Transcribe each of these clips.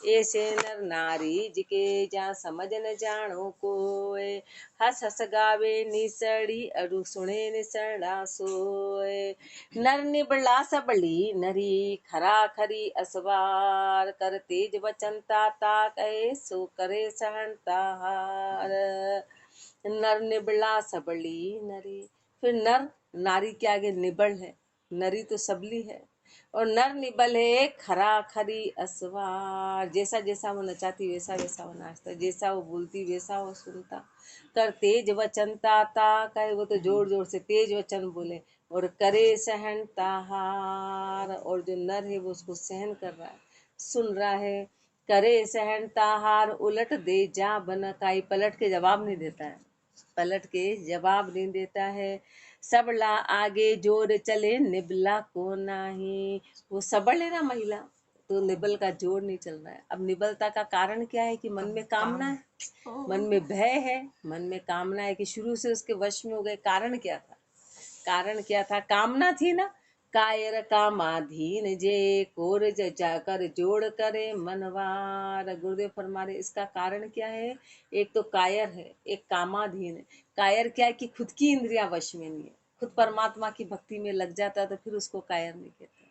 ऐसे नर नारी जिके जा समझ न जानो कोय, हस हस गावे निसड़ी अरु सुने निसड़ा सोय। नर निबला सबली नरी खरा खरी असवार, कर तेज वचन ताता कहे सो करे सहनता हार। नर निबला सबली नरी, फिर नर नारी के आगे निबल है, नरी तो सबली है, और नर निबल है खरा खरी असवार। जैसा जैसा वो नचाती वैसा वैसा वो नाचता, जैसा वो बोलती वैसा वो सुनता। कर तेज वचन ताता कहे, वो तो जोर जोर से तेज वचन बोले, और करे सहन ताहार, और जो नर है वो उसको सहन कर रहा है, सुन रहा है। करे सहन ताहार उलट दे जा बन काई, पलट के जवाब नहीं देता है, पलट के जवाब नहीं देता है। सबला आगे जोर चले निबला को नाही, वो सबल है ना महिला, तो निबल का जोर नहीं चल रहा है। अब निबलता का कारण क्या है कि मन में कामना है, मन में भय है, मन में कामना है कि शुरू से उसके वश में हो गए। कारण क्या था? कारण क्या था? कामना थी ना। कायर कामाधीन जे कोर जाकर जोड़ करे मनवार। गुरुदेव फरमा रहे इसका कारण क्या है? एक तो कायर है, एक कामाधीन है। कायर क्या है कि खुद की इंद्रिया वश में नहीं है, खुद परमात्मा की भक्ति में लग जाता तो फिर उसको कायर नहीं कहते,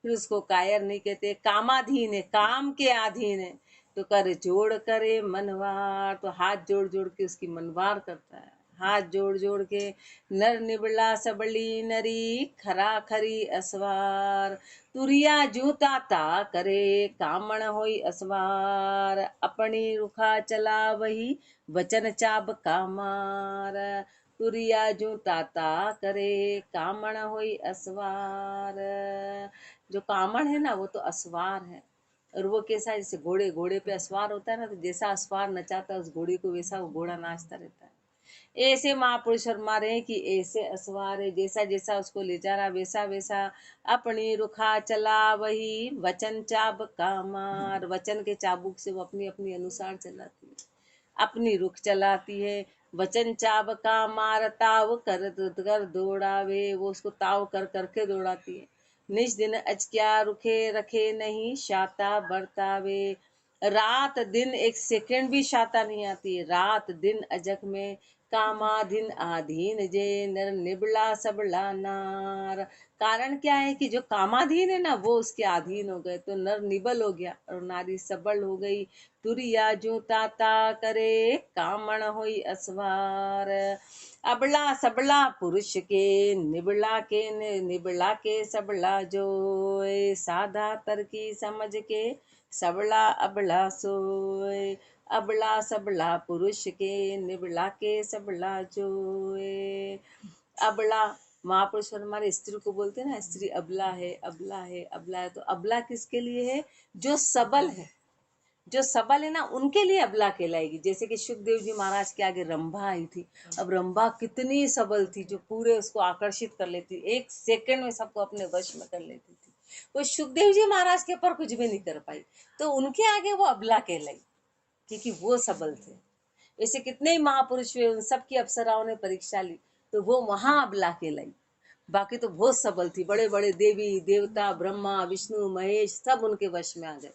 फिर उसको कायर नहीं कहते। कामाधीन है, काम के अधीन है, तो कर जोड़ करे मनवार, तो हाथ जोड़ जोड़ के उसकी मनवार करता है, हाथ जोड़ जोड़ के। नर निबला सबली नरी खरा खरी असवार, तुरिया जूता ता करे कामण होई असवार। अपनी रुखा चला वही वचन चाब कामार, तुरिया जूता ता करे कामण होई असवार। जो कामण है ना वो तो असवार है, और वो कैसा, जैसे घोड़े, घोड़े पे असवार होता है ना, तो जैसा असवार नचाता है उस घोड़े को वैसा वो घोड़ा नाचता रहता है। ऐसे महापुरुष फरमा रहे हैं कि ऐसे असवार है, जैसा जैसा उसको ले जा रहा वैसा वैसा। अपनी रुखा चला वही वचन चाब कामार, वचन के चाबुक से वो अपनी अपनी अनुसार चलाती है, अपनी रुख चलाती है। वचन चाब का मार ताव कर दौड़ावे, वो उसको ताव कर करके दौड़ाती है। निज दिन अचक्या रुखे रखे नहीं शाता बरतावे, रात दिन एक सेकंड भी शाता नहीं आती है, रात दिन अजक में। कामाधीन आधीन जे नर निबला सबला नार। कारण क्या है कि जो कामाधीन है ना वो उसके अधीन हो गए, तो नर निबल हो गया और नारी सबल हो गई। तुरिया जो ताता करे कामण होई असवार। अबला सबला पुरुष के निबला के सबला जो, साधा तरकी समझ के सबला अबला सोय। अबला सबला पुरुष के निबला के सबला जोए। अबला, महापुरुष हमारे स्त्री को बोलते हैं ना, स्त्री अबला है, अबला है, अबला है। तो अबला किसके लिए है? जो सबल है, जो सबल है ना उनके लिए अबला कहलाएगी। जैसे कि सुखदेव जी महाराज के आगे रंभा आई थी। अब रंभा कितनी सबल थी, जो पूरे उसको आकर्षित कर लेती, एक सेकंड में सबको अपने वश में कर लेती थी। वो सुखदेव जी महाराज के ऊपर कुछ भी नहीं कर पाई, तो उनके आगे वो अबला कहलाई, क्योंकि वो सबल थे। ऐसे कितने ही महापुरुष हुए, उन सबकी अप्सराओं ने परीक्षा ली, तो वो वहां अबला कहलाई। बाकी तो बहुत सबल थी, बड़े बड़े देवी देवता ब्रह्मा विष्णु महेश सब उनके वश में आ गए,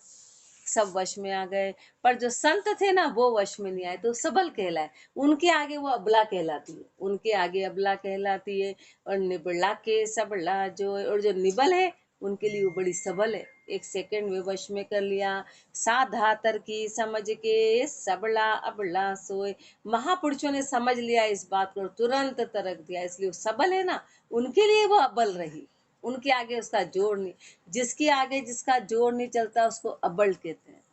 सब वश में आ गए। पर जो संत थे ना वो वश में नहीं आए, तो सबल कहलाए। उनके आगे वो अबला कहलाती है, उनके आगे अबला कहलाती है। और निबला के सबला जो, और जो निबल है उनके लिए वो बड़ी सबल है, एक सेकंड में वश में कर लिया। साधा तरकी समझ के सबला अबला सोए। महापुरुषों ने समझ लिया इस बात को, तुरंत तरक दिया, इसलिए वो सबल है ना, उनके लिए वो अबल रही, उनके आगे उसका जोर नहीं। जिसके आगे जिसका जोर नहीं चलता उसको अबल कहते हैं।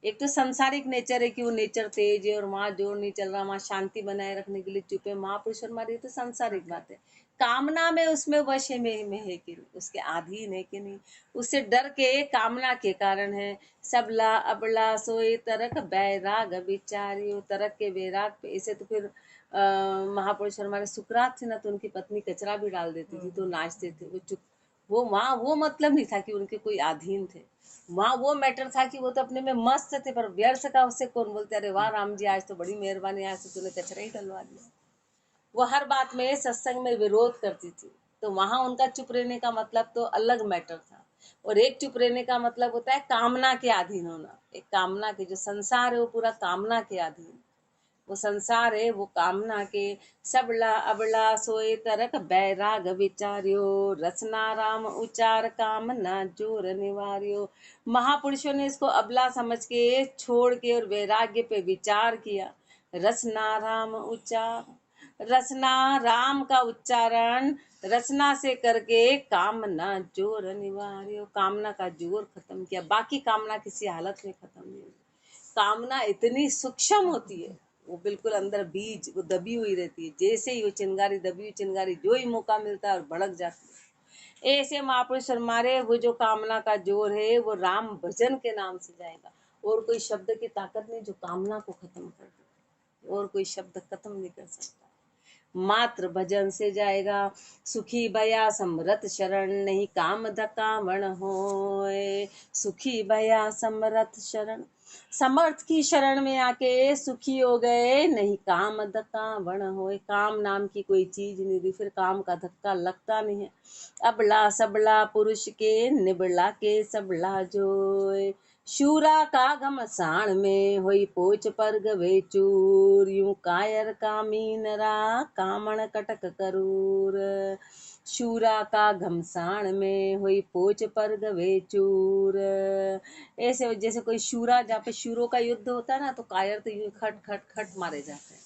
एक तो सांसारिक नेचर है कि वो नेचर तेज है और वहां जोर नहीं चल रहा, वहां शांति बनाए रखने के लिए चुप है। महापुरुष हमारी तो सांसारिक बात है, कामना में उसमें वश है, में है कि उसके अधीन है कि नहीं, उससे डर के, कामना के कारण है। सबला अबला सोए तरक बैराग विचारियो, तरक के बैराग पे। ऐसे तो फिर महापुरुष हमारे सुकरात थे ना, तो उनकी पत्नी कचरा भी डाल देती थी तो नाचते थे, वो चुप। वो वहाँ वो मतलब नहीं था कि उनके कोई अधीन थे, वहाँ वो मैटर था कि वो तो अपने में मस्त थे, पर व्यर्थ का उससे कौन बोलते, अरे वाह राम जी आज तो बड़ी मेहरबानी, आज तो तूने कचरा ही डलवा दिया। वो हर बात में सत्संग में विरोध करती थी, तो वहां उनका चुप रहने का मतलब तो अलग मैटर था। और एक चुप रहने का मतलब होता है कामना के अधीन होना, एक कामना के, जो संसार है वो पूरा कामना के अधीन, वो संसार है वो कामना के। सबला अबला सोए तरक बैराग विचार्यो, रसना राम उचार कामना जोर निवार्यो। महापुरुषों ने इसको अबला समझ के छोड़ के और वैराग्य पे विचार किया। रसना राम उच्चार, रसना राम का उच्चारण रचना से करके कामना जोर निवार्यो, कामना का जोर खत्म किया। बाकी कामना किसी हालत में खत्म नहीं होती। कामना इतनी सूक्ष्म होती है, वो बिल्कुल अंदर बीज वो दबी हुई रहती है, जैसे ही वो चिंगारी दबी हुई चिंगारी जो ही मौका मिलता है और भड़क जाती है। ऐसे महापुरुष फरमारे वो जो कामना का जोर है वो राम भजन के नाम से जाएगा। और कोई शब्द की ताकत नहीं जो कामना को खत्म कर दे, और कोई शब्द खत्म नहीं कर सकता। मात्र भजन से जाएगा। सुखी भया समरथ शरण, नहीं काम धकावण होए। सुखी भया समरथ शरण, समर्थ की शरण में आके सुखी हो गए, नहीं काम धकावण होए। काम नाम की कोई चीज नहीं रही, फिर काम का धक्का लगता नहीं है। अबला सबला पुरुष के, निबला के सबला जोए। शूरा का घमसाण में, होई पोच पर गवे चूर। यूं कायर कामी नरा, कामण कटक करूर। शूरा का घमसाण में, हुई पोच पर गवे चूर। ऐसे जैसे कोई शूरा, जहाँ पे शूरों का युद्ध होता है ना, तो कायर तो यूं खट खट खट मारे जाते हैं,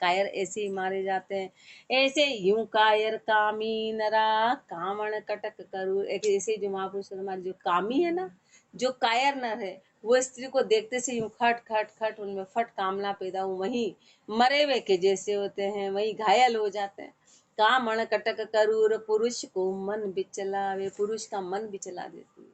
कायर ऐसे ही मारे जाते हैं। ऐसे यूं कायर कामी नरा, कामण कटक करूर। एक ऐसे जो महापुरुष हमारे जो कामी है ना, जो कायर नर है, वो स्त्री को देखते से यूं खट खट खट उनमें फट कामना पैदा हो, वहीं मरे हुए के जैसे होते हैं, वहीं घायल हो जाते हैं। कामण कटक करूर, पुरुष को मन बिचलावे। पुरुष का मन बिचला देती है,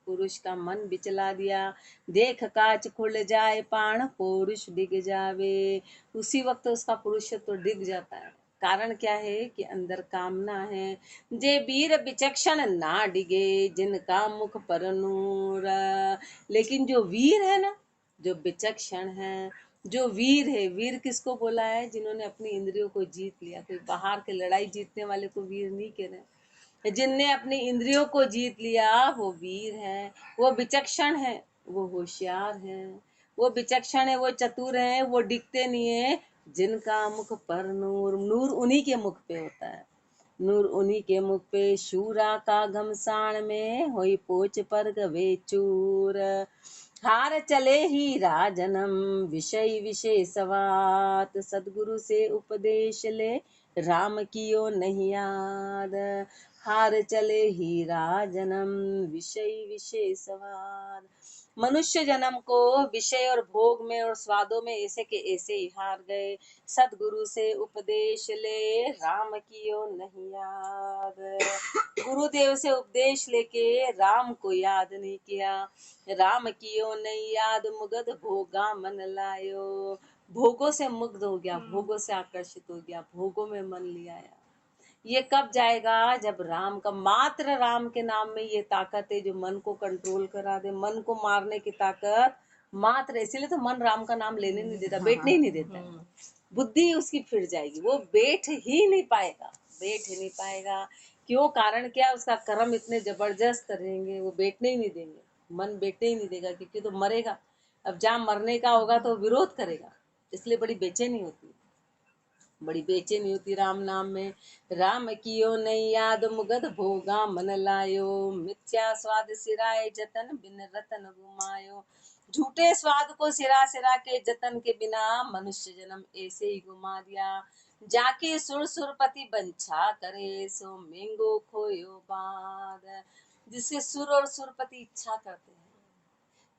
पुरुष का मन बिचला दिया। देख काच खुल जाए पाण, पुरुष डिग जावे। उसी वक्त उसका पुरुषत्व तो डिग जाता है। कारण क्या है कि अंदर कामना है। जे वीर विचक्षण ना डिगे, जिनका मुख पर नूर। लेकिन जो वीर है ना, जो विचक्षण है, जो वीर है, वीर किसको बोला है? जिन्होंने अपनी इंद्रियों को जीत लिया। कोई बाहर के लड़ाई जीतने वाले को वीर नहीं कह रहे। जिनने अपनी इंद्रियों को जीत लिया वो वीर है, वो विचक्षण है, वो होशियार है, वो विचक्षण है, वो चतुर है, वो डिगते नहीं है। जिनका मुख पर नूर, नूर उन्हीं के मुख पे होता है, नूर उन्हीं के मुख पे। शूरा का घमसान में, होई पोच पर गवे चूर। हार चले ही राजनम, विषय विशेषवात। सदगुरु से उपदेश ले, राम कियो नहीं याद। हार चले ही राजनम, विषय विशेषवाद। मनुष्य जन्म को विषय और भोग में और स्वादों में ऐसे के ऐसे ही हार गए। सदगुरु से उपदेश ले, राम कियो नहीं याद। गुरुदेव से उपदेश लेके राम को याद नहीं किया। राम कियो नहीं याद, मुगध भोगा मन लायो। भोगों से मुग्ध हो गया, भोगों से आकर्षित हो गया, भोगों में मन ले आया। ये कब जाएगा? जब राम का, मात्र राम के नाम में ये ताकत है जो मन को कंट्रोल करा दे, मन को मारने की ताकत मात्र। इसीलिए तो मन राम का नाम लेने नहीं देता, बैठने ही नहीं देता है। बुद्धि उसकी फिर जाएगी, वो बैठ ही नहीं पाएगा, बैठ ही नहीं पाएगा। क्यों? कारण क्या? उसका कर्म इतने जबरदस्त रहेंगे, वो बैठने ही नहीं देंगे, मन बैठने ही नहीं देगा, क्योंकि तो मरेगा। अब जहाँ मरने का होगा तो विरोध करेगा, इसलिए बड़ी बेचैनी होती है, बड़ी बेचैनी होती राम नाम में। राम कियो नहीं याद, मुगध भोगा मन लायो। मिथ्या स्वाद सिराए जतन, बिन रतन गुमायो। झूठे स्वाद को सिरा सिरा के जतन के बिना मनुष्य जन्म ऐसे ही गुमा दिया। जाके सुर सुरपति बंछा करे, सो मेंगो खोयो बाद। जिसके सुर और सुरपति इच्छा करते हैं,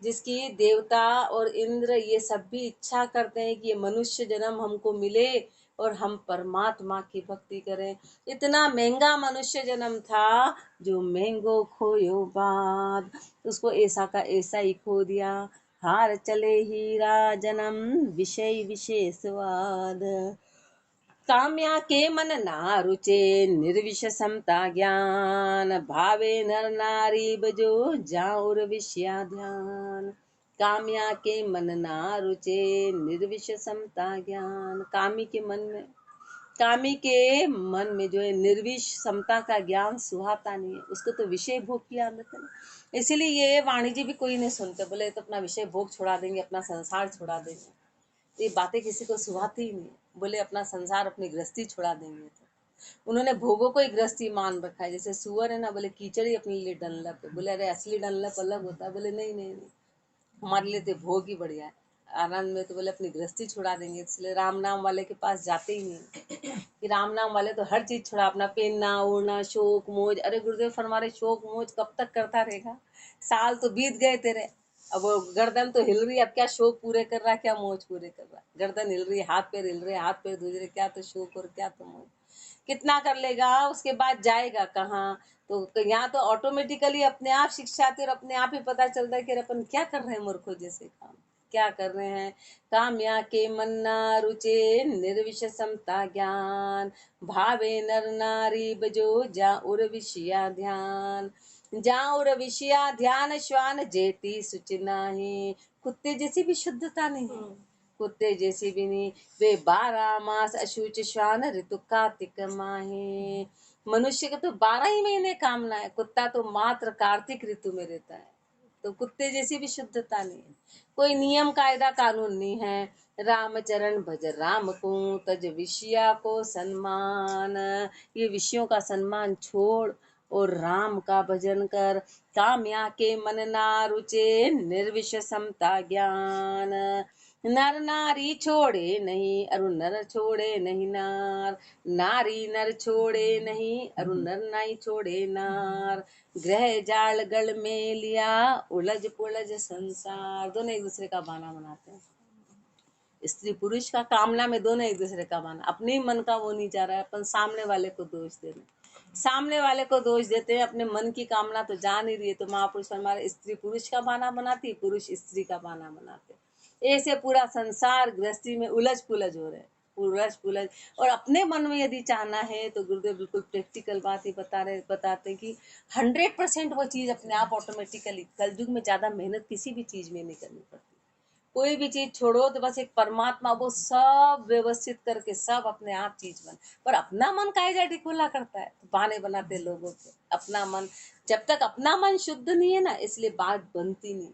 जिसकी देवता और इंद्र ये सब भी इच्छा करते हैं कि ये मनुष्य जन्म हमको मिले और हम परमात्मा की भक्ति करें। इतना महंगा मनुष्य जन्म था जो महंगो खोयो बाद, उसको ऐसा का ऐसा ही खो दिया। हार चले हीरा जन्म, विषय विशेषवाद। काम्या के मन ना रुचे, निर्विष समता ज्ञान। भावे नर नारी बजो, जाऊर विषया ध्यान। काम्या के मन ना रुचे, निर्विष समता ज्ञान। कामी के मन में कामी के मन में जो है निर्विष समता का ज्ञान सुहाता नहीं है, उसको तो विषय भोग की आदत है। इसीलिए ये वाणी जी भी कोई नहीं सुनते, बोले तो अपना विषय भोग छुड़ा देंगे, अपना संसार छुड़ा देंगे। ये बातें किसी को सुहाती ही नहीं, बोले अपना संसार अपनी गृहस्थी छुड़ा देंगे। तो उन्होंने भोगों को ही गृहस्थी मान रखा है। जैसे सुअर है ना, बोले कीचड़ ही अपने लिए डनलप है। बोले अरे असली डनलप अलग होता है। बोले नहीं नहीं नहीं, हमारे लिए तो भोग ही बढ़िया है। आनंद में तो बोले अपनी गृहस्थी छुड़ा देंगे, इसलिए राम नाम वाले के पास जाते ही नहीं कि राम नाम वाले तो हर चीज छुड़ा, अपना पहनना ओढ़ना शौक मौज। अरे गुरुदेव फरमा रहे शौक मौज कब तक करता रहेगा, साल तो बीत गए तेरे। अब वो गर्दन तो हिल रही है, अब क्या शौक पूरे कर रहा है, क्या मौज पूरे कर रहा है। गर्दन हिल रही है, हाथ पैर हिल रहे, हाथ पैर धुल रहे, क्या तो शौक और क्या तो मौज। कितना कर लेगा, उसके बाद जाएगा कहाँ। तो यहाँ तो ऑटोमेटिकली अपने आप शिक्षा आती है और अपने आप ही पता चलता है कि अपन क्या कर रहे हैं, मूर्खों जैसे काम क्या कर रहे हैं। काम्या के मन्ना रुचे निर्विष समता ज्ञान, भावे नर नारी बजो जा उर विषया ध्यान। जा उर विषया ध्यान श्वान जेती सुचि नाही, कुत्ते जैसी भी शुद्धता नहीं है, कुत्ते जैसी भी नहीं। वे 12 मास अशुच श्वान ऋतु कार्तिक माहे। मनुष्य के तो 12 ही महीने कामना है, कुत्ता तो मात्र कार्तिक ऋतु में रहता है। तो कुत्ते जैसी भी शुद्धता नहीं है, कोई नियम कायदा कानून नहीं है। रामचरण भज राम को तज विषया को सम्मान, ये विषयों का सम्मान छोड़ और राम का भजन कर। काम्या के मन ना रुचे निर्विष समता ज्ञान, नर नारी छोड़े नहीं अरु नर छोड़े नहीं नार, नारी नर छोड़े नहीं अरु नर नाई छोड़े नार। ग्रह जाल गल में लिया उलझ पुलझ संसार, दोनों एक दूसरे का बहाना बनाते हैं। स्त्री पुरुष का कामना में दोनों एक दूसरे का बहाना, अपने ही मन का वो नहीं जा रहा है, अपन सामने वाले को दोष दे रहे हैं, सामने वाले को दोष देते हैं, अपने मन की कामना तो जा नहीं रही है। तो महापुरुष हमारे स्त्री पुरुष का बहाना बनाती, पुरुष स्त्री का बहाना बनाते, ऐसे पूरा संसार गृहस्थी में उलझ पुलझ हो रहे हैं, उलझ पुलझ। और अपने मन में यदि चाहना है तो गुरुदेव बिल्कुल प्रैक्टिकल बात ही बताते हैं कि 100% वो चीज़ अपने आप ऑटोमेटिकली, कलयुग में ज़्यादा मेहनत किसी भी चीज़ में नहीं करनी पड़ती। कोई भी चीज छोड़ो तो बस एक परमात्मा वो सब व्यवस्थित करके सब अपने आप चीज बन। पर अपना मन काहे जाटी खुला करता है, तो बहाने बनाते लोगों के। अपना मन जब तक अपना मन शुद्ध नहीं है ना, इसलिए बात बनती नहीं।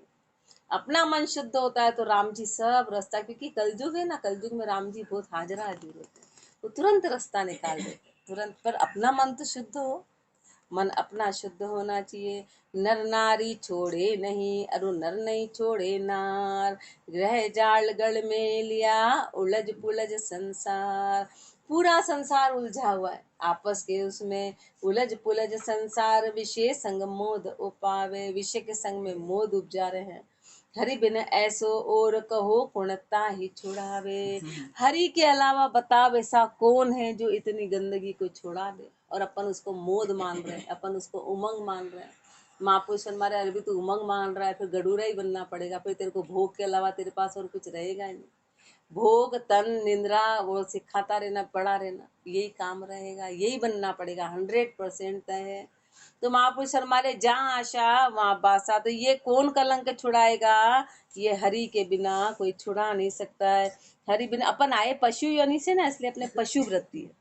अपना मन शुद्ध होता है तो राम जी सब रास्ता, क्योंकि कलयुग है ना, कलयुग में राम जी बहुत हाजरा हाजिर होते हैं, वो तुरंत रास्ता निकाल देते तुरंत। पर अपना मन तो शुद्ध हो, मन अपना शुद्ध होना चाहिए। नर नारी छोड़े नहीं अरु नर नहीं छोड़े नार, ग्रह जाल गढ़ में लिया उलझ पुलझ संसार। पूरा संसार उलझा हुआ है आपस के उसमें, उलझ पुलझ संसार। विषय संग मोद उपावे, विषय के संग में मोद उपजा रहे हैं। हरि बिन ऐसो और कहो पूर्णता ही छुड़ावे, हरि के अलावा बताओ ऐसा कौन है जो इतनी गंदगी को छुड़ा दे। और अपन उसको मोद मान रहे हैं, अपन उसको उमंग मान रहे हैं। महापुरुष हमारे अरबी तो उमंग मान रहा है, फिर गडूरा ही बनना पड़ेगा, फिर तेरे को भोग के अलावा तेरे पास और कुछ रहेगा ही नहीं। भोग तन निंद्रा वो सिखाता रहना, पड़ा रहना, यही काम रहेगा, यही बनना पड़ेगा, 100% तय है। तो महापुरुष हमारे जहाँ आशा वहाँ बासा, तो ये कौन कलंक छुड़ाएगा, ये हरि के बिना कोई छुड़ा नहीं सकता है। हरि बिना अपन आए पशु योनि से ना, इसलिए अपने पशु वृत्ति है,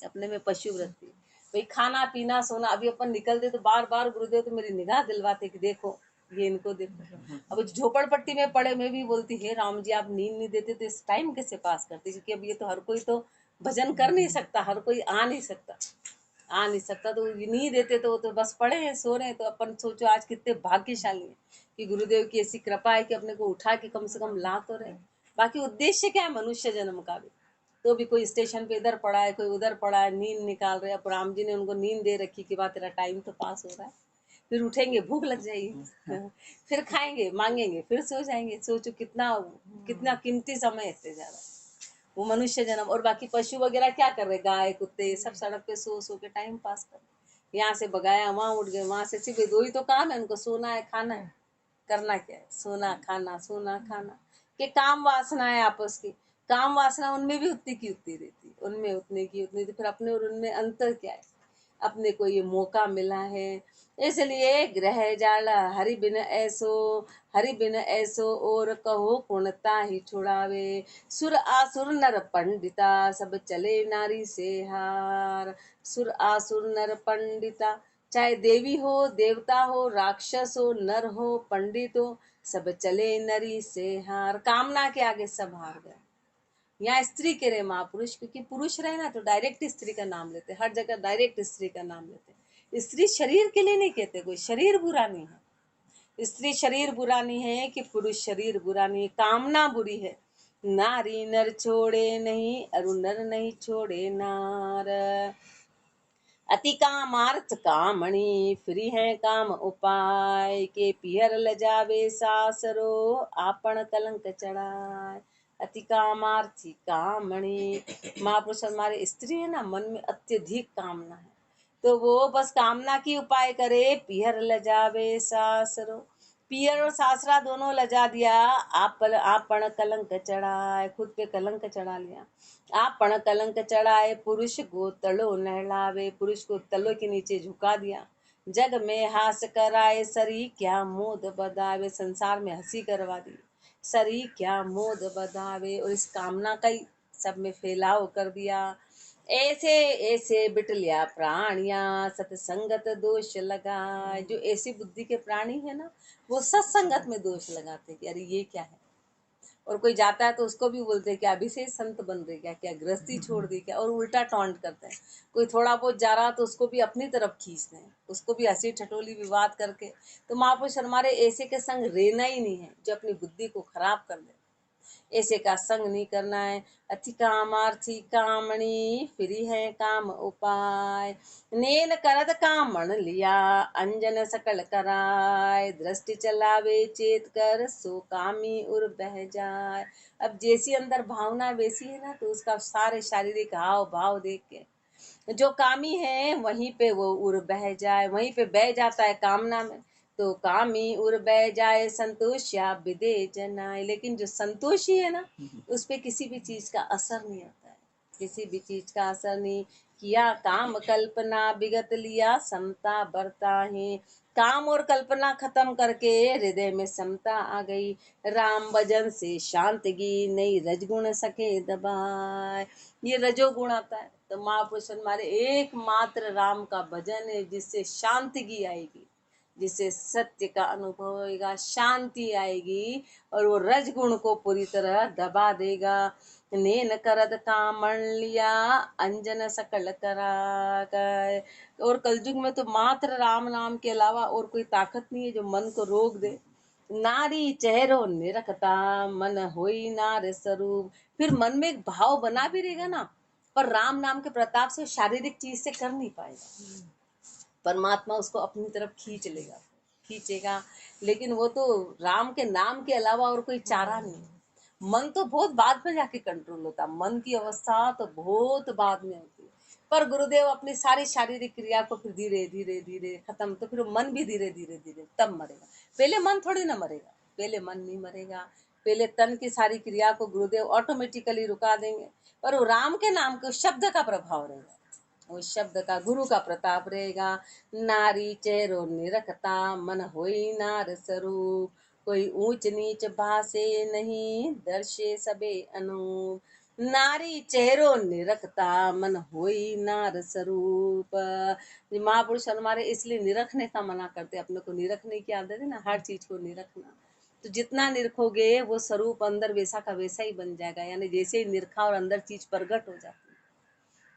अपने में पशु वृत्ति है। भाई खाना पीना सोना, अभी अपन निकलते तो बार बार गुरुदेव तो मेरी निगाह दिलवाते कि देखो ये इनको देखो। अब झोपड़पट्टी में पड़े मैं भी बोलती है राम जी आप नींद नहीं देते तो इस टाइम कैसे पास करते, क्योंकि अब ये तो हर कोई तो भजन कर नहीं सकता, हर कोई आ नहीं सकता, तो नहीं देते तो वो तो बस पड़े हैं सो रहे हैं। तो अपन सोचो आज कितने भाग्यशाली हैं कि गुरुदेव की ऐसी कृपा है कि अपने को उठा के कम से कम ला तो रहे। बाकी उद्देश्य क्या है मनुष्य जन्म का भी, तो भी कोई स्टेशन पे इधर पड़ा है, कोई उधर पड़ा है, नींद निकाल रहे हैं। अब राम जी ने उनको नींद दे रखी कि बात तेरा टाइम तो पास हो रहा है, फिर उठेंगे भूख लग जाएगी फिर खाएंगे मांगेंगे फिर सो जाएंगे। सोचो कितना कितना कीमती समय इससे जा रहा है वो मनुष्य जन्म। और बाकी पशु वगैरह क्या कर रहे, गाय कुत्ते सब सड़क पे सो सो के टाइम पास कर रहे, यहाँ से भगाया वहाँ उठ गए, वहां से सिर्फ दो ही तो काम है उनको, सोना है खाना है, करना क्या है, सोना खाना सोना खाना। कि काम वासना है आपस की, काम वासना उनमें भी उतनी की उतनी रहती, उनमें उतने की उतनी, तो फिर अपने और उनमें अंतर क्या है। अपने को ये मौका मिला है। इसलिए ग्रह जाला हरि बिन ऐसो और कहो पूर्णता ही छुड़ावे। सुर आसुर नर पंडिता सब चले नारी से हार। सुर आसुर नर पंडिता, चाहे देवी हो देवता हो राक्षस हो नर हो पंडित हो, सब चले नरी से हार। कामना के आगे सब हार गए। यहाँ स्त्री के रहे महापुरुष, क्योंकि पुरुष रहे ना तो डायरेक्ट स्त्री का नाम लेते, हर जगह डायरेक्ट स्त्री का नाम लेते। स्त्री शरीर के लिए नहीं कहते, कोई शरीर बुरा नहीं है, स्त्री शरीर बुरा नहीं है कि पुरुष शरीर बुरा नहीं है, कामना बुरी है। नारी नर छोड़े नहीं अरु नर नहीं छोड़े नार। अति कामार्थ कामणी फ्री है काम उपाय के पियर लजावे सासरो आपन कलंक चढ़ाए। अति कामार्थी कामणी, महापुरुष हमारे स्त्री है ना, मन में अत्यधिक कामना है तो वो बस कामना की उपाय करे। पियर लजावे सासरो, पियर और सासरा दोनों लजा दिया। आपन कलंक चढ़ाए, खुद पे कलंक चढ़ा लिया। आपन कलंक चढ़ाए पुरुष को तलो नहलावे, पुरुष को तलो के नीचे झुका दिया। जग में हास कराए सरी क्या मोद बदावे, संसार में हंसी करवा दी सरी क्या मोद बदावे। और इस कामना का ही सब में फैलाव कर दिया। ऐसे ऐसे बिटलिया प्राणिया सत्संगत दोष लगाए। जो ऐसी बुद्धि के प्राणी है ना, वो सत्संगत में दोष लगाते कि अरे ये क्या है। और कोई जाता है तो उसको भी बोलते हैं कि अभी से संत बन रही क्या, क्या गृहस्थी छोड़ दी क्या, और उल्टा टॉन्ट करते हैं। कोई थोड़ा बहुत जा रहा तो उसको भी अपनी तरफ खींचते हैं, उसको भी हंसी ठटोली विवाद करके। तो महापुरुष हमारे ऐसे के संग रहना ही नहीं है जो अपनी बुद्धि को खराब कर दे, ऐसे का संग नहीं करना है। अति कामार्थी कामणी फिरी है काम उपाय। नेन करद कामण लिया अंजन सकल कराय। दृष्टि चलावे चेत कर सो कामी उर बह जाए। अब जैसी अंदर भावना वैसी है ना, तो उसका सारे शारीरिक हाव भाव देख के जो कामी है वहीं पे वो उर बह जाए, वहीं पे बह जाता है कामना में। तो कामी उर बह जाए संतोष्या विदे जनाए। लेकिन जो संतोषी है ना, उस पे किसी भी चीज का असर नहीं होता है, किसी भी चीज का असर नहीं किया। काम कल्पना विगत लिया समता बरता है। काम और कल्पना खत्म करके हृदय में समता आ गई। राम भजन से शांतगी नहीं रजगुण सके दबाए। ये रजोगुण आता है। तो महापुरुष हमारे एकमात्र राम का भजन है जिससे शांतगी आएगी, जिससे सत्य का अनुभव होगा, शांति आएगी और वो रजगुण को पूरी तरह दबा देगा। नेन करद कामण लिया अंजन सकल करा गए। और कलयुग में तो मात्र राम नाम के अलावा और कोई ताकत नहीं है जो मन को रोक दे। नारी चेहरो निरखता मन होई नार स्वरूप। फिर मन में एक भाव बना भी रहेगा ना, पर राम नाम के प्रताप से शारीरिक चीज से कर नहीं पाएगा। परमात्मा उसको अपनी तरफ खींचेगा। लेकिन वो तो राम के नाम के अलावा और कोई चारा नहीं। मन तो बहुत बाद में जाके कंट्रोल होता, मन की अवस्था तो बहुत बाद में होती है। पर गुरुदेव अपनी सारी शारीरिक क्रिया को फिर धीरे धीरे धीरे खत्म, तो फिर मन भी धीरे धीरे धीरे तब मरेगा। पहले मन थोड़ी ना मरेगा, पहले मन नहीं मरेगा। पहले तन की सारी क्रिया को गुरुदेव ऑटोमेटिकली रुका देंगे, पर वो राम के नाम के शब्द का प्रभाव रहेगा, उस शब्द का गुरु का प्रताप रहेगा। नारी चेहरो निरखता मन होई नार स्वरूप। कोई ऊंच नीच भासे नहीं दर्शे सबे अनूप। नारी चेहरो निरखता मन होई नार स्वरूप। महापुरुष हमारे इसलिए निरखने का मना करते, अपने को निरखने की आदत है ना, हर चीज को निरखना। तो जितना निरखोगे वो स्वरूप अंदर वैसा का वैसा ही बन जाएगा। यानी जैसे ही निरखा और अंदर चीज प्रकट हो जाती है।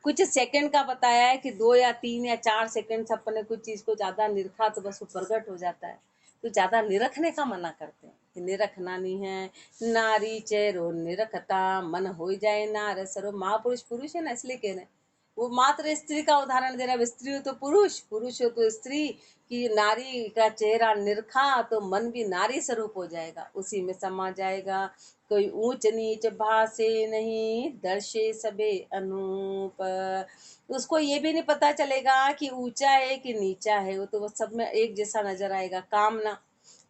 कुछ सेकंड का बताया है कि 2 या 3 या 4 सेकंड से अपने कुछ चीज को ज्यादा निरखा तो बस वो प्रकट हो जाता है। तो ज्यादा निरखने का मना करते हैं कि निरखना नहीं है। नारी चेहरो निरखता मन हो जाए नार सरो। महापुरुष पुरुष है ना, इसलिए कह रहे हैं। वो मात्र स्त्री का उदाहरण दे रहा है। स्त्री हो तो पुरुष, पुरुष हो तो स्त्री, कि नारी का चेहरा निरखा तो मन भी नारी स्वरूप हो जाएगा, उसी में समा जाएगा। कोई ऊंच नीच भासे नहीं दर्शे सबे अनूप। उसको ये भी नहीं पता चलेगा कि ऊंचा है कि नीचा है, वो तो वो सब में एक जैसा नजर आएगा। कामना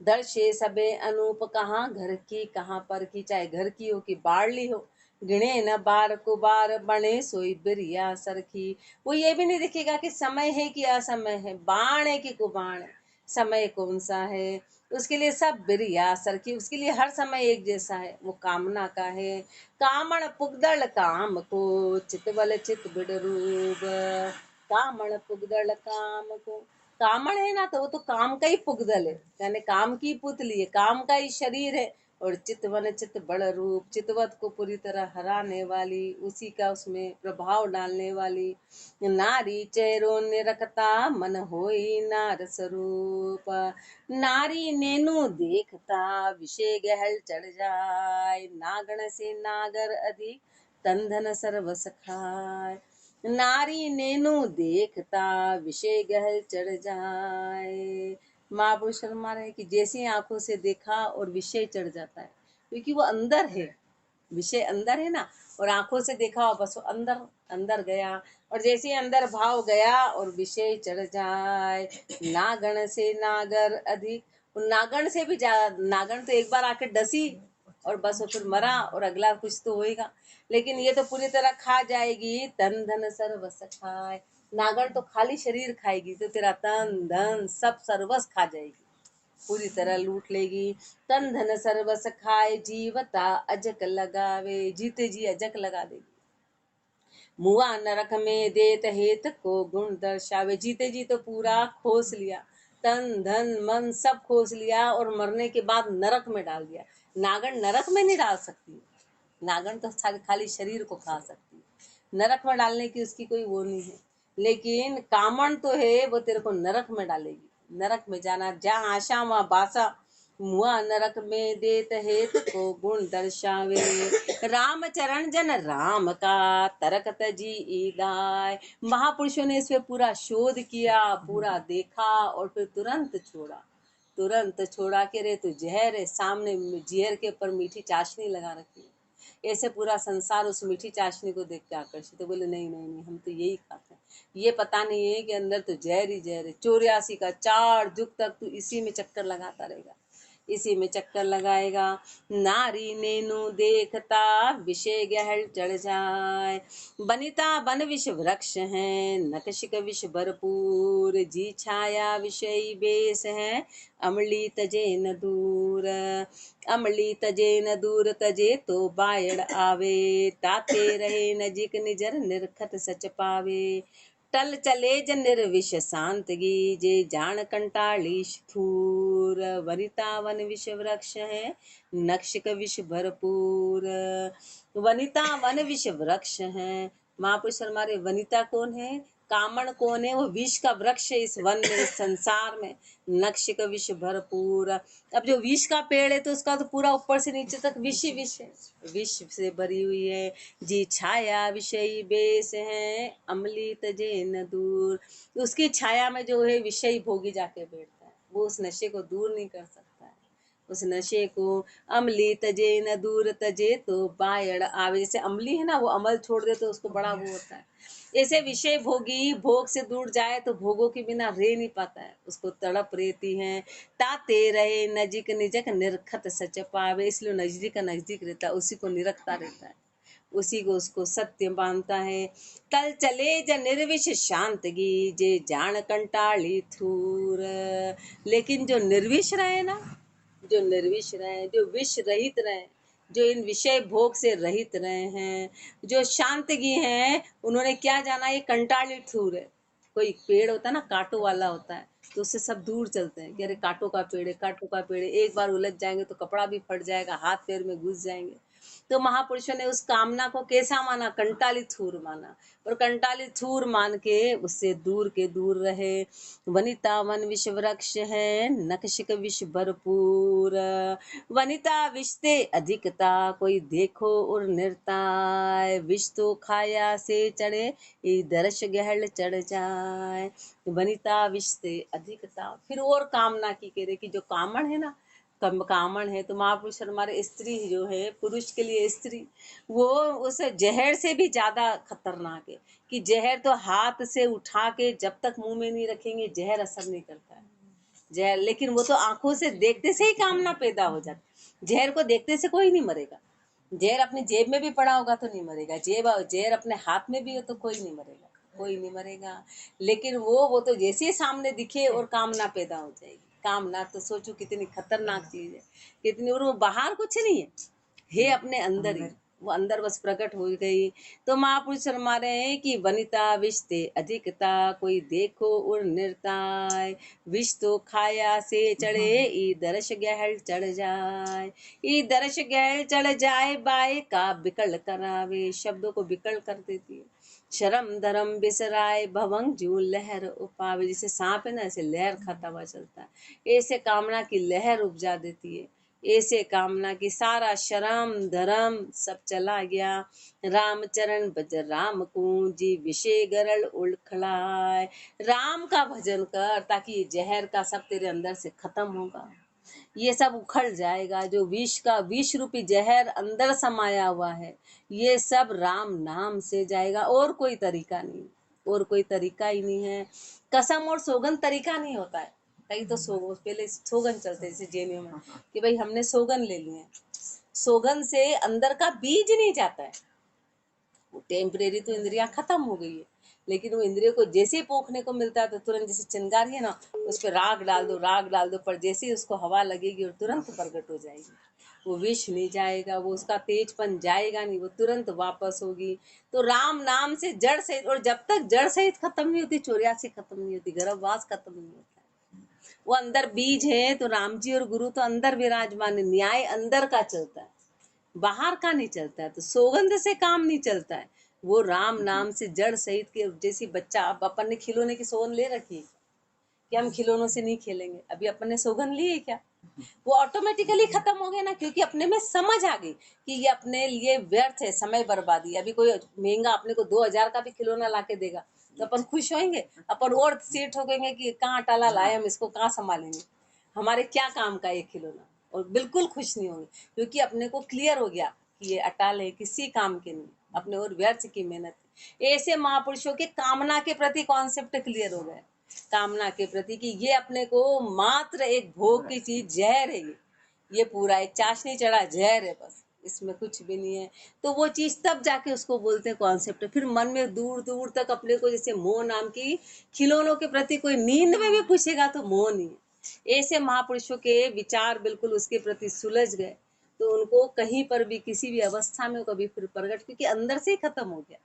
दर्शे सबे अनूप। कहाँ घर की कहाँ पर की, चाहे घर की हो कि बाढ़ली हो, गिणे न बार को बार बने सोई बिरिया सरखी। वो ये भी नहीं देखेगा कि समय है कि असमय है, बाण है कि कुबाण है, समय कौन सा है। उसके लिए सब बिरिया सरखी, उसके लिए हर समय एक जैसा है। वो कामना का है, कामण पुगदड़ काम को चितबल चित बिड रूप। कामण पुगदड़ काम को, कामण है ना तो वो तो काम का ही पुगदल है, यानी काम की पुतली है, काम का ही शरीर है। और चितवन चित बड़ रूप, चितवत को पूरी तरह हराने वाली, उसी का उसमें प्रभाव डालने वाली। नारी चेहरो निरखता मन होई नार स्वरूप। नारी नेनु देखता विषय गहल चढ़ जाए, नागण से नागर अधिक तन धन सर्वस खाए। नारी नेनु देखता विषय गहल चढ़ जाए। महापुरुष शर्मा रहे कि जैसी आंखों से देखा और विषय चढ़ जाता है, क्योंकि वो अंदर है, विषय अंदर है ना, और आंखों से देखा और बस वो अंदर अंदर गया। और जैसे अंदर भाव गया और विषय चढ़ जाए। नागण से नागर अधिक, नागण से भी ज्यादा, नागण तो एक बार आके डसी और बस वो फिर मरा और अगला कुछ तो होएगा, लेकिन ये तो पूरी तरह खा जाएगी। तन धन सर्वस खाए, नागण तो खाली शरीर खाएगी, तो तेरा तन धन सब सर्वस खा जाएगी, पूरी तरह लूट लेगी। तन धन सर्वस खाए जीवता अजक लगावे, जीते जी अजक लगा देगी। मुआ नरक में देत हेत को गुण दर्शावे, जीते जी तो पूरा खोस लिया, तन धन मन सब खोस लिया और मरने के बाद नरक में डाल दिया। नागण नरक में नहीं डाल सकती, नागण तो खाली शरीर को खा सकती है, नरक में डालने की उसकी कोई वो नहीं है। लेकिन कामण तो है, वो तेरे को नरक में डालेगी, नरक में जाना, जहाँ आशा वहाँ बासा। मुआ नरक में देत हेत को गुण दर्शावे, राम चरण जन राम का तरकत जी ईदाय। महापुरुषों ने इसमें पूरा शोध किया, पूरा देखा और फिर तुरंत छोड़ा, तुरंत छोड़ा के रे तो जहर है, सामने जहर के ऊपर मीठी चाशनी लगा रखी है। ऐसे पूरा संसार उस मीठी चाशनी को देख के आकर्षित है, बोले नहीं नहीं नहीं, हम तो यही खाते हैं। ये पता नहीं है कि अंदर तो जहर ही जहर है। 84 का 4 युग तक तू इसी में चक्कर लगाता रहेगा, इसी में चक्कर लगाएगा। नारी नेनु देखता विषय गहल चढ़ जाए, बनिता बन विष वृक्ष है नकशिक विष भरपूर। जी छाया विषय बेस है अमली तजे न दूर, अमली तजे न दूर तजे तो बायड़ आवे। ताते रहे नजीक निजर निरखत सच पावे, टल चले जन निर्विष शांतगी जे जान कंटाली स्थूर। वनिता वन विष वृक्ष है नक्षिक विष भरपूर, वनिता वन विष वृक्ष है। महापुरुष हमारे वनिता कौन है, कामण कौन है, वो विष का वृक्ष है इस वन में, इस संसार में। नक्षिक विष भरपूर, अब जो विष का पेड़ है तो उसका तो पूरा ऊपर से नीचे तक विष ही विष है, विष से भरी हुई है। जी छाया विषयी बेस है अमली तजे न दूर, उसकी छाया में जो है विषयी भोगी जाके बैठता है, वो उस नशे को दूर नहीं कर सकता है, उस नशे को। अमली तजे न दूर तजे तो बायड़ आवे, जैसे अमली है ना, वो अमल छोड़ दे तो उसको बड़ा वो होता है। ऐसे विषय भोगी भोग से दूर जाए तो भोगों के बिना रह नहीं पाता है, उसको तड़प रहती है। ताते रहे नजीक निजक निरखत सच पावे, इसलिए नजदीक का नजदीक रहता है, उसी को निरखता रहता है, उसी को उसको सत्य मानता है। तल चले ज निर्विष शांतगी जे जान कंटाली थूर, लेकिन जो निर्विष रहे ना, जो निर्विष रहे, जो विष रहित रहे, जो इन विषय भोग से रहित रहे हैं, जो शांतगी हैं, उन्होंने क्या जाना, ये कंटाली थूर है। कोई पेड़ होता है ना, कांटों वाला होता है, तो उससे सब दूर चलते हैं कि अरे कांटों का पेड़ है, कांटों का पेड़ है, एक बार उलझ जाएंगे तो कपड़ा भी फट जाएगा, हाथ पैर में घुस जाएंगे। तो महापुरुषों ने उस कामना को कैसा माना, कंटाली थूर माना, और कंटाली थूर मान के उससे दूर के दूर रहे। वनिता वन विष वृक्ष है नकशिक विष भरपूर, वनिता विषते अधिकता कोई देखो और निर्ताय। विष तो खाया से चढ़े दर्श गहल चढ़ जाए, वनिता विषते अधिकता, फिर और कामना की कह रहे कि जो कामण है ना, कामण है, तो महापुरुष हमारे स्त्री जो है, पुरुष के लिए स्त्री, वो उस जहर से भी ज्यादा खतरनाक है, कि जहर तो हाथ से उठा के जब तक मुंह में नहीं रखेंगे जहर असर नहीं करता है, जहर, लेकिन वो तो आंखों से देखते से ही कामना पैदा हो जाती, जहर को देखते से कोई नहीं मरेगा, जहर अपनी जेब में भी पड़ा होगा तो नहीं मरेगा, जहर अपने हाथ में भी हो तो कोई नहीं मरेगा, कोई नहीं मरेगा। लेकिन वो तो जैसे ही सामने दिखे और कामना पैदा हो जाएगी। कामना तो सोचो कितनी खतरनाक चीज है, कितनी, और वो बाहर कुछ नहीं है अपने अंदर ही, वो अंदर बस प्रकट हो गई। तो महापुरुष फरमा रहे हैं कि वनिता विष ते अधिकता, कोई देखो उर निर्ताय, विष तो खाया से चढ़े, ई दर्श गहल चढ़ जाए, ई दर्श गहल चढ़ जाए, बाय का विकल करावे, शब्दों को विकल कर देती है। शरम धर्म बिसराए, भवंग जू लहर उपावे, जैसे सांप है ना, ऐसे लहर खाता हुआ चलता है, ऐसे कामना की लहर उपजा देती है। ऐसे कामना की सारा शरम धर्म सब चला गया। राम चरण भज राम जी, विषय गरल उलखलाए, राम का भजन कर ताकि ये जहर का सब तेरे अंदर से खत्म होगा, ये सब उखड़ जाएगा। जो विष का, विष रूपी जहर अंदर समाया हुआ है, ये सब राम नाम से जाएगा, और कोई तरीका नहीं, और कोई तरीका ही नहीं है। कसम और सौगन तरीका नहीं होता है। कई तो पहले सौगन चलते जैसे जेनियो में कि भाई हमने सौगन ले लिए, सौगन से अंदर का बीज नहीं जाता है। वो टेम्परेरी तो इंद्रियां खत्म हो गई है, लेकिन वो इंद्रियों को जैसे ही पोखने को मिलता है तो तुरंत, जैसे चिंगारी है ना, उस पर राग डाल दो, राग डाल दो, पर जैसे ही उसको हवा लगेगी और तुरंत प्रकट हो जाएगी। वो विष नहीं जाएगा, वो उसका तेजपन जाएगा नहीं, वो तुरंत वापस होगी। तो राम नाम से जड़ सहित, और जब तक जड़ सहित खत्म नहीं होती, 84 खत्म नहीं होती, गर्भवास खत्म नहीं होता है। वो अंदर बीज है, तो राम जी और गुरु तो अंदर विराजमान है, न्याय अंदर का चलता है, बाहर का नहीं चलता है। तो सौगंध से काम नहीं चलता है, वो राम नाम से जड़ सहित के, जैसी बच्चा, अब अपन ने खिलौने की सौगंध ले रखी है कि हम खिलौनों से नहीं खेलेंगे, अभी अपन ने सौगंध ली है क्या, वो ऑटोमेटिकली खत्म हो गया ना, क्योंकि अपने में समझ आ गई कि ये अपने लिए व्यर्थ है, समय बर्बादी। अभी कोई महंगा अपने को 2000 का भी खिलौना ला के देगा तो अपन खुश होंगे, अपन और सेठ हो गएंगे कि कहाँ टाला लाए, हम इसको कहाँ संभालेंगे, हमारे क्या काम का ये खिलौना, और बिल्कुल खुश नहीं होंगे, क्योंकि अपने को क्लियर हो गया कि ये अटाल है, किसी काम के नहीं, अपने और व्यर्थ की मेहनत है। ऐसे महापुरुषों के कामना के प्रति कॉन्सेप्ट क्लियर हो गए, कामना के प्रति कि ये अपने को मात्र एक भोग की चीज, जहर है ये पूरा एक चाशनी चढ़ा जहर है, बस इसमें कुछ भी नहीं है। तो वो चीज तब जाके उसको बोलते हैं कॉन्सेप्ट। फिर मन में दूर दूर तक अपने को, जैसे मोह नाम की खिलौनों के प्रति कोई नींद में भी पूछेगा तो मोह नहीं है। ऐसे महापुरुषों के विचार बिल्कुल उसके प्रति सुलझ गए, तो उनको कहीं पर भी किसी भी अवस्था में कभी फिर प्रकट, क्योंकि अंदर से ही खत्म हो गया,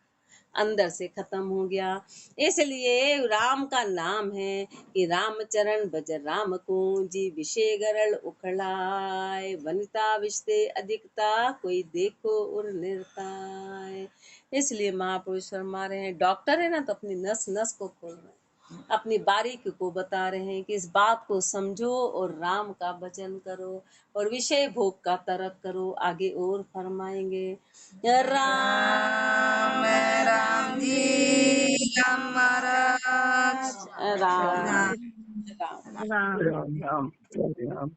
अंदर से खत्म हो गया। इसलिए राम का नाम है कि राम चरण भज राम को, जी विषय गरल उखड़ाए, वनिता विषते अधिकता, कोई देखो उर निर्ताय। इसलिए महापुरुष फरमा रहे हैं, डॉक्टर है ना तो अपनी नस नस को खोल रहे हैं, अपनी बारीकी को बता रहे हैं कि इस बात को समझो और राम का भजन करो और विषय भोग का तरक करो। आगे और फरमाएंगे, राम राम जी हमारा राम राम। राम राम राम।